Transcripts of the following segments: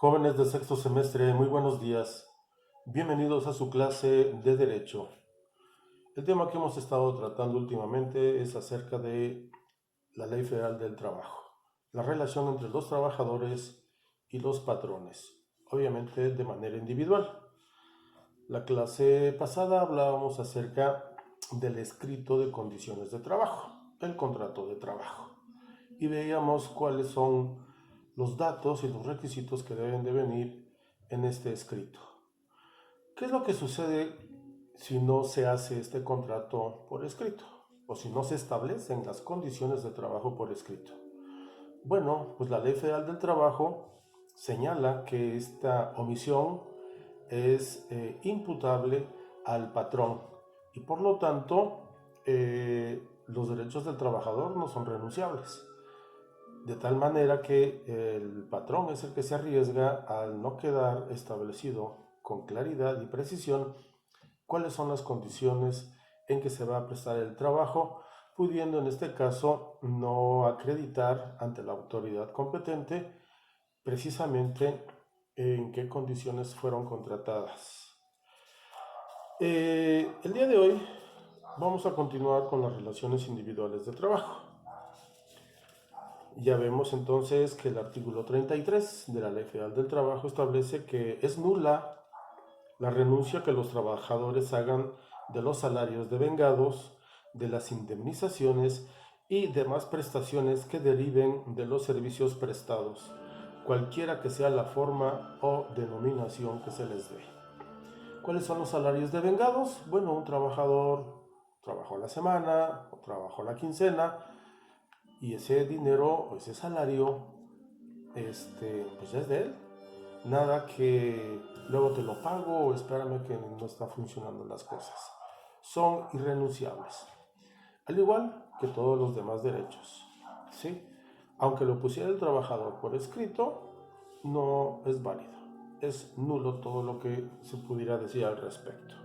Jóvenes de sexto semestre, muy buenos días. Bienvenidos a su clase de Derecho. El tema que hemos estado tratando últimamente es acerca de la Ley Federal del Trabajo, la relación entre los trabajadores y los patrones, obviamente de manera individual. La clase pasada hablábamos acerca del escrito de condiciones de trabajo, el contrato de trabajo, y veíamos cuáles son los datos y los requisitos que deben de venir en este escrito. ¿Qué es lo que sucede si no se hace este contrato por escrito? O si no se establecen las condiciones de trabajo por escrito. Bueno, pues la Ley Federal del Trabajo señala que esta omisión es imputable al patrón y por lo tanto los derechos del trabajador no son renunciables. De tal manera que el patrón es el que se arriesga al no quedar establecido con claridad y precisión cuáles son las condiciones en que se va a prestar el trabajo, pudiendo en este caso no acreditar ante la autoridad competente precisamente en qué condiciones fueron contratadas. El día de hoy vamos a continuar con las relaciones individuales de trabajo. Ya vemos entonces que el artículo 33 de la Ley Federal del Trabajo establece que es nula la renuncia que los trabajadores hagan de los salarios devengados, de las indemnizaciones y demás prestaciones que deriven de los servicios prestados, cualquiera que sea la forma o denominación que se les dé. ¿Cuáles son los salarios devengados? Bueno, un trabajador trabajó la semana o trabajó la quincena y ese dinero o ese salario pues es de él. Nada que luego te lo pago o espérame que no está funcionando las cosas. Son irrenunciables. Al igual que todos los demás derechos. ¿Sí? Aunque lo pusiera el trabajador por escrito, no es válido. Es nulo todo lo que se pudiera decir al respecto.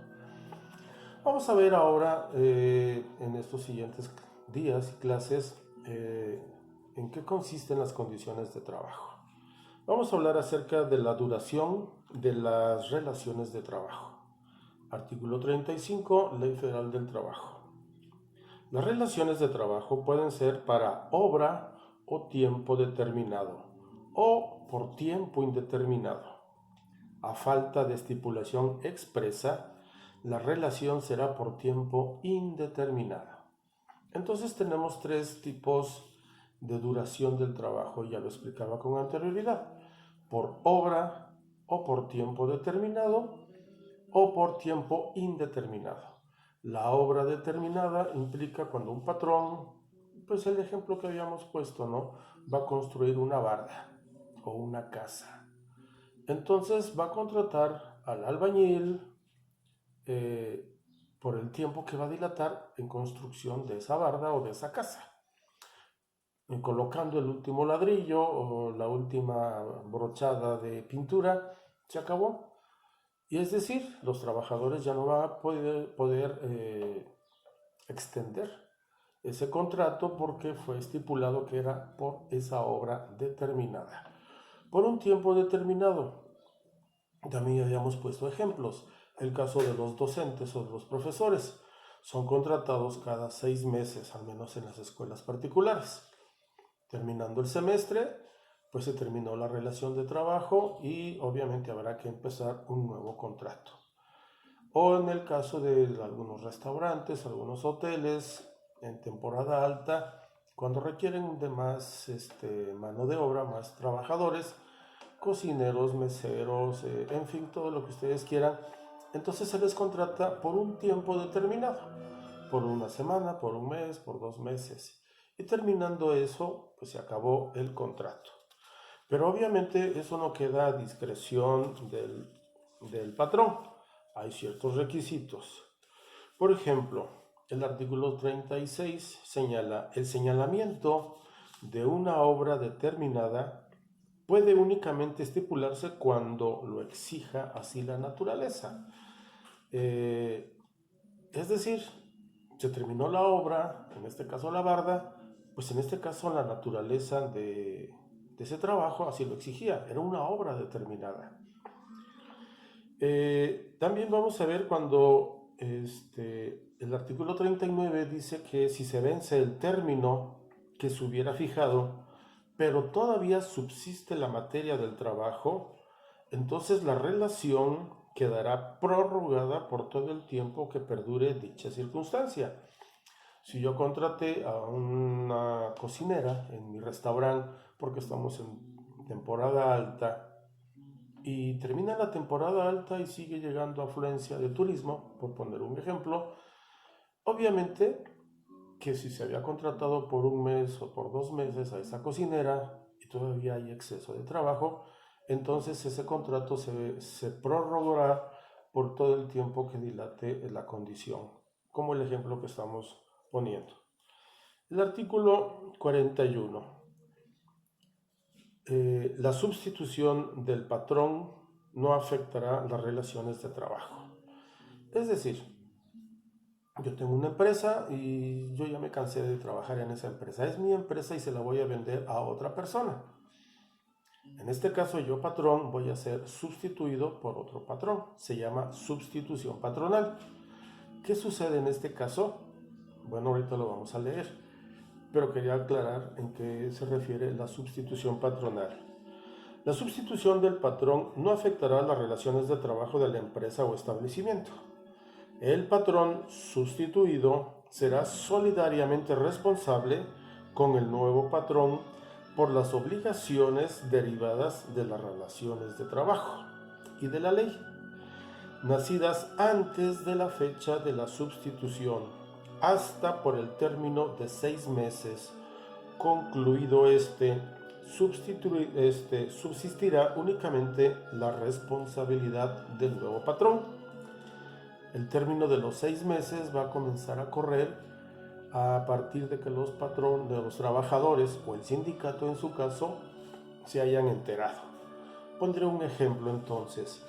Vamos a ver ahora en estos siguientes días y clases en qué consisten las condiciones de trabajo. Vamos a hablar acerca de la duración de las relaciones de trabajo. Artículo 35, Ley Federal del Trabajo. Las relaciones de trabajo pueden ser para obra o tiempo determinado o por tiempo indeterminado. A falta de estipulación expresa, la relación será por tiempo indeterminado. Entonces tenemos tres tipos de duración del trabajo, ya lo explicaba con anterioridad: por obra o por tiempo determinado o por tiempo indeterminado. La obra determinada implica cuando un patrón, pues el ejemplo que habíamos puesto, ¿no? Va a construir una barda o una casa. Entonces va a contratar al albañil por el tiempo que va a dilatar en construcción de esa barda o de esa casa, colocando el último ladrillo o la última brochada de pintura, se acabó. Y es decir, los trabajadores ya no van a poder extender ese contrato porque fue estipulado que era por esa obra determinada, por un tiempo determinado. También habíamos puesto ejemplos. El caso de los docentes o de los profesores son contratados cada 6 meses, al menos en las escuelas particulares. Terminando el semestre, pues se terminó la relación de trabajo y obviamente habrá que empezar un nuevo contrato. O en el caso de algunos restaurantes, algunos hoteles en temporada alta, cuando requieren de más mano de obra, más trabajadores, cocineros, meseros, en fin, todo lo que ustedes quieran, entonces se les contrata por un tiempo determinado, por una semana, por un mes, por 2 meses. Y terminando eso, pues se acabó el contrato. Pero obviamente eso no queda a discreción del patrón. Hay ciertos requisitos. Por ejemplo, el artículo 36 señala: el señalamiento de una obra determinada puede únicamente estipularse cuando lo exija así la naturaleza. Es decir, se terminó la obra, en este caso la barda, pues en este caso la naturaleza ese trabajo así lo exigía, era una obra determinada. También vamos a ver cuando el artículo 39 dice que si se vence el término que se hubiera fijado, pero todavía subsiste la materia del trabajo, entonces la relación quedará prorrogada por todo el tiempo que perdure dicha circunstancia. Si yo contraté a una cocinera en mi restaurante porque estamos en temporada alta y termina la temporada alta y sigue llegando afluencia de turismo, por poner un ejemplo, obviamente que si se había contratado por un mes o por 2 meses a esa cocinera y todavía hay exceso de trabajo, entonces ese contrato se prorrogará por todo el tiempo que dilate la condición, como el ejemplo que estamos poniendo. El artículo 41. La sustitución del patrón no afectará las relaciones de trabajo. Es decir, yo tengo una empresa y yo ya me cansé de trabajar en esa empresa. Es mi empresa y se la voy a vender a otra persona. En este caso, yo, patrón, voy a ser sustituido por otro patrón. Se llama sustitución patronal. ¿Qué sucede en este caso? Bueno, ahorita lo vamos a leer, pero quería aclarar en qué se refiere la sustitución patronal. La sustitución del patrón no afectará las relaciones de trabajo de la empresa o establecimiento. El patrón sustituido será solidariamente responsable con el nuevo patrón por las obligaciones derivadas de las relaciones de trabajo y de la ley, nacidas antes de la fecha de la sustitución, hasta por el término de 6 meses. Concluido subsistirá únicamente la responsabilidad del nuevo patrón. El término de los 6 meses va a comenzar a correr a partir de que los trabajadores o el sindicato en su caso se hayan enterado. Pondré un ejemplo entonces.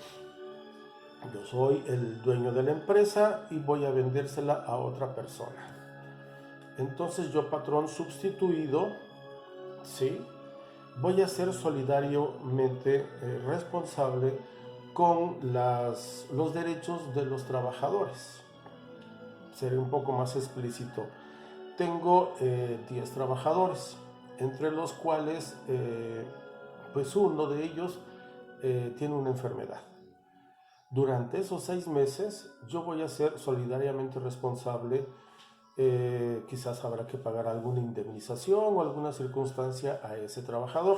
Yo soy el dueño de la empresa y voy a vendérsela a otra persona. Entonces yo, patrón sustituido, ¿sí?, voy a ser solidariamente responsable con los derechos de los trabajadores. Seré un poco más explícito. Tengo 10 trabajadores, entre los cuales pues uno de ellos tiene una enfermedad. Durante esos 6 meses yo voy a ser solidariamente responsable. Quizás habrá que pagar alguna indemnización o alguna circunstancia a ese trabajador.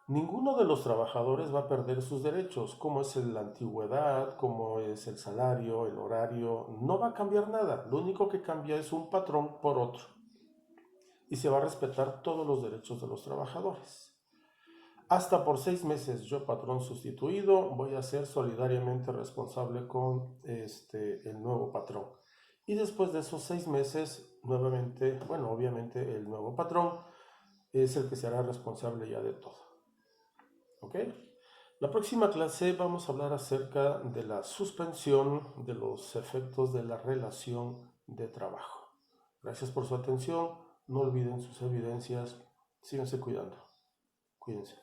Ninguno de los trabajadores va a perder sus derechos, como es la antigüedad, como es el salario, el horario. No va a cambiar nada. Lo único que cambia es un patrón por otro. Y se va a respetar todos los derechos de los trabajadores. Hasta por 6 meses yo, patrón sustituido, voy a ser solidariamente responsable con el nuevo patrón. Y después de esos 6 meses, nuevamente, obviamente el nuevo patrón es el que se hará responsable ya de todo. ¿Ok? La próxima clase vamos a hablar acerca de la suspensión de los efectos de la relación de trabajo. Gracias por su atención. No olviden sus evidencias. Síganse cuidando. Cuídense.